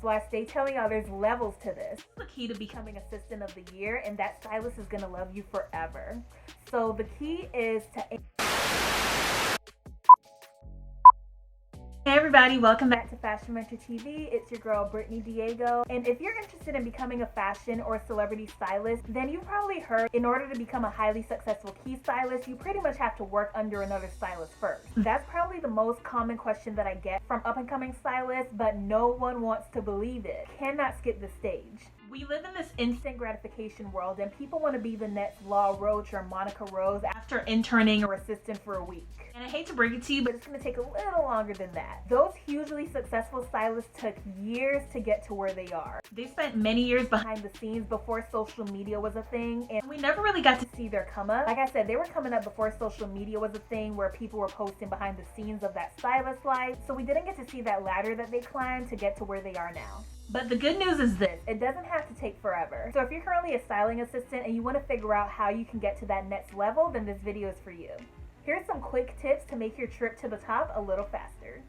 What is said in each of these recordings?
So I stay telling y'all there's levels to this. This is the key to becoming assistant of the year, and that stylist is gonna love you forever. So the key is to... Hey everybody, welcome back to Fashion Mentor TV. It's your girl Brittany Diego, and if you're interested in becoming a fashion or celebrity stylist, then you've probably heard in order to become a highly successful key stylist, you pretty much have to work under another stylist first. That's probably the most common question that I get from up-and-coming stylists, but no one wants to believe it. Cannot skip the stage. We live in this instant gratification world, and people want to be the next Law Roach or Monica Rose after interning or assistant for a week. And I hate to break it to you, but it's going to take a little longer than that. Those hugely successful stylists took years to get to where they are. They spent many years behind the scenes before social media was a thing, and we never really got to see their come up. Like I said, they were coming up before social media was a thing where people were posting behind the scenes of that stylist life, so we didn't get to see that ladder that they climbed to get to where they are now. But the good news is this, it doesn't have to take forever. So if you're currently a styling assistant and you want to figure out how you can get to that next level, then this video is for you. Here's some quick tips to make your trip to the top a little faster.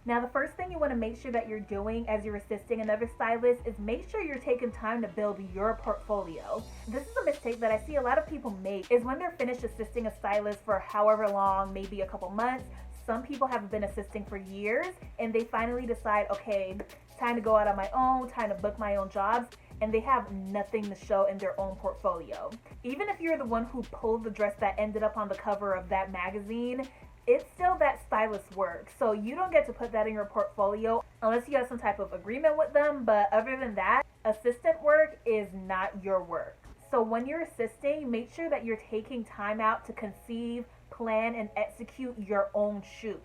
Now, the first thing you want to make sure that you're doing as you're assisting another stylist is make sure you're taking time to build your portfolio. This is a mistake that I see a lot of people make, is when they're finished assisting a stylist for however long, maybe a couple months. Some people have been assisting for years, and they finally decide, okay, it's time to go out on my own, time to book my own jobs, and they have nothing to show in their own portfolio. Even if you're the one who pulled the dress that ended up on the cover of that magazine, it's still that stylist's work, so you don't get to put that in your portfolio unless you have some type of agreement with them. But other than that, assistant work is not your work. So when you're assisting, make sure that you're taking time out to conceive, plan, and execute your own shoots.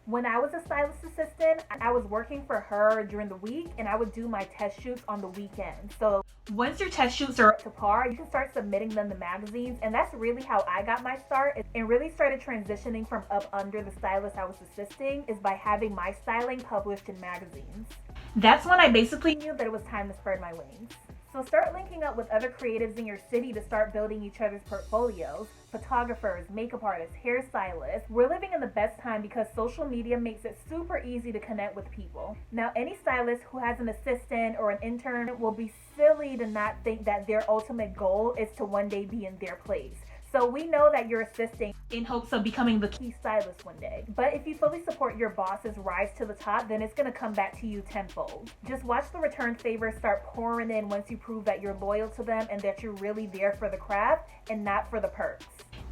When I was a stylist assistant, I was working for her during the week, and I would do my test shoots on the weekend. So once your test shoots are up to par, you can start submitting them to magazines, and that's really how I got my start and really started transitioning from up under the stylist I was assisting, is by having my styling published in magazines. That's when I basically knew that it was time to spread my wings. So start linking up with other creatives in your city to start building each other's portfolios. Photographers, makeup artists, hairstylists. We're living in the best time because social media makes it super easy to connect with people. Now, any stylist who has an assistant or an intern will be silly to not think that their ultimate goal is to one day be in their place. So we know that you're assisting in hopes of becoming the key stylist one day. But if you fully support your boss's rise to the top, then it's going to come back to you tenfold. Just watch the return favors start pouring in once you prove that you're loyal to them and that you're really there for the craft and not for the perks.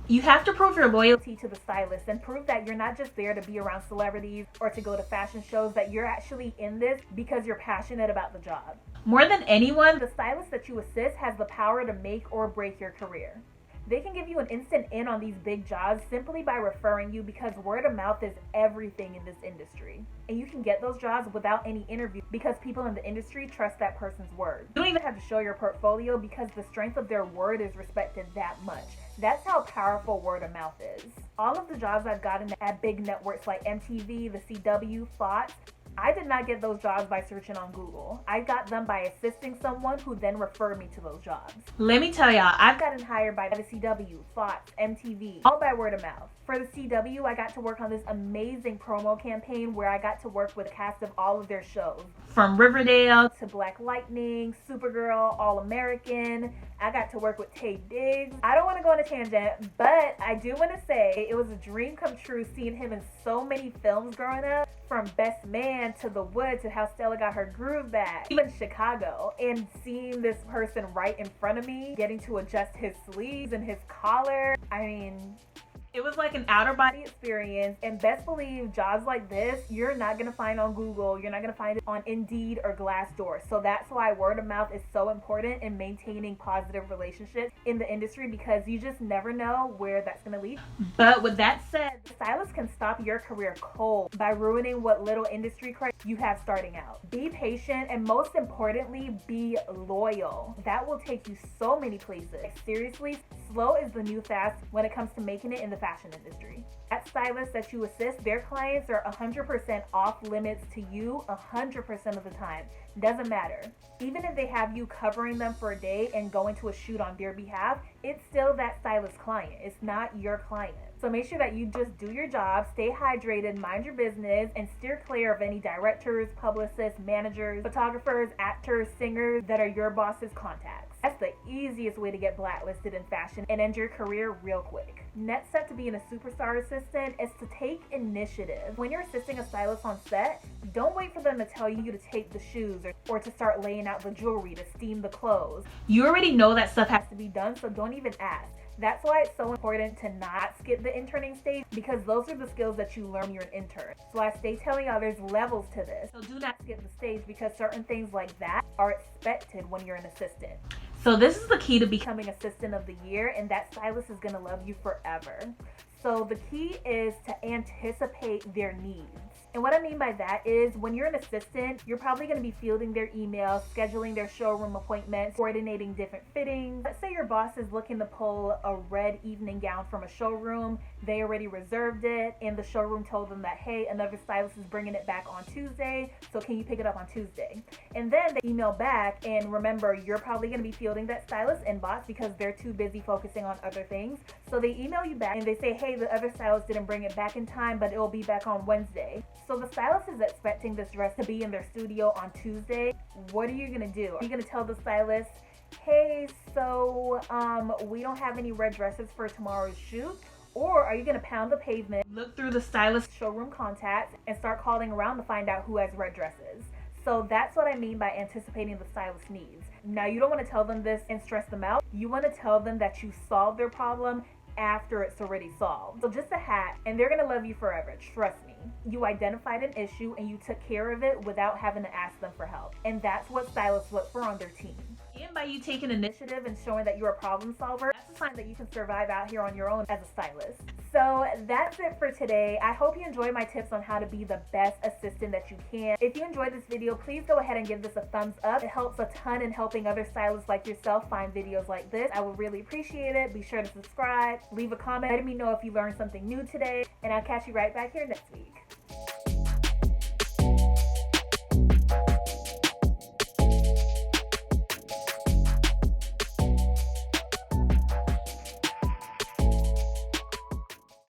You have to prove your loyalty to the stylist and prove that you're not just there to be around celebrities or to go to fashion shows, that you're actually in this because you're passionate about the job. More than anyone, the stylist that you assist has the power to make or break your career. They can give you an instant in on these big jobs simply by referring you, because word of mouth is everything in this industry. And you can get those jobs without any interview because people in the industry trust that person's word. You don't even have to show your portfolio because the strength of their word is respected that much. That's how powerful word of mouth is. All of the jobs I've gotten at big networks like MTV, the CW, Fox, I did not get those jobs by searching on Google. I got them by assisting someone who then referred me to those jobs. Let me tell y'all, I've gotten hired by the CW, Fox, MTV, all by word of mouth. For the CW, I got to work on this amazing promo campaign where I got to work with a cast of all of their shows. From Riverdale to Black Lightning, Supergirl, All American. I got to work with Taye Diggs. I don't want to go on a tangent, but I do want to say it was a dream come true seeing him in so many films growing up. From Best Man to The Wood to How Stella Got Her Groove Back, even Chicago, and seeing this person right in front of me, getting to adjust his sleeves and his collar. I mean, it was like an outer body experience, and best believe jobs like this, you're not going to find on Google, you're not going to find it on Indeed or Glassdoor. So that's why word of mouth is so important in maintaining positive relationships in the industry, because you just never know where that's going to lead. But with that said, stylists can stop your career cold by ruining what little industry credit you have starting out. Be patient, and most importantly, be loyal. That will take you so many places. Seriously, slow is the new fast when it comes to making it in the fashion industry. That's stylists that you assist, their clients are 100% off limits to you 100% of the time. Doesn't matter. Even if they have you covering them for a day and going to a shoot on their behalf, it's still that stylist client. It's not your client. So make sure that you just do your job, stay hydrated, mind your business, and steer clear of any directors, publicists, managers, photographers, actors, singers that are your boss's contacts. That's the easiest way to get blacklisted in fashion and end your career real quick. Next step to being a superstar assistant is to take initiative. When you're assisting a stylist on set, don't wait for them to tell you to take the shoes or to start laying out the jewelry, to steam the clothes. You already know that stuff has to be done, so don't even ask. That's why it's so important to not skip the interning stage, because those are the skills that you learn when you're an intern. So I stay telling y'all there's levels to this. So do not skip the stage, because certain things like that are expected when you're an assistant. So this is the key to becoming assistant of the year, and that stylist is going to love you forever. So the key is to anticipate their needs. And what I mean by that is when you're an assistant, you're probably going to be fielding their emails, scheduling their showroom appointments, coordinating different fittings. Let's say your boss is looking to pull a red evening gown from a showroom. They already reserved it, and the showroom told them that, hey, another stylist is bringing it back on Tuesday, so can you pick it up on Tuesday? And then they email back, and remember, you're probably going to be fielding that stylist inbox because they're too busy focusing on other things. So they email you back, and they say, hey, the other stylist didn't bring it back in time, but it will be back on Wednesday. So the stylist is expecting this dress to be in their studio on Tuesday. What are you going to do? Are you going to tell the stylist, hey, so we don't have any red dresses for tomorrow's shoot? Or are you going to pound the pavement, look through the stylist showroom contacts, and start calling around to find out who has red dresses? So that's what I mean by anticipating the stylist's needs. Now, you don't want to tell them this and stress them out. You want to tell them that you solved their problem after it's already solved. So just a hat, and they're going to love you forever. Trust me. You identified an issue and you took care of it without having to ask them for help. And that's what stylists look for on their team. And by you taking initiative and showing that you're a problem solver, that's a sign that you can survive out here on your own as a stylist. So that's it for today. I hope you enjoyed my tips on how to be the best assistant that you can. If you enjoyed this video, please go ahead and give this a thumbs up. It helps a ton in helping other stylists like yourself find videos like this. I would really appreciate it. Be sure to subscribe, leave a comment, letting me know if you learned something new today, and I'll catch you right back here next week.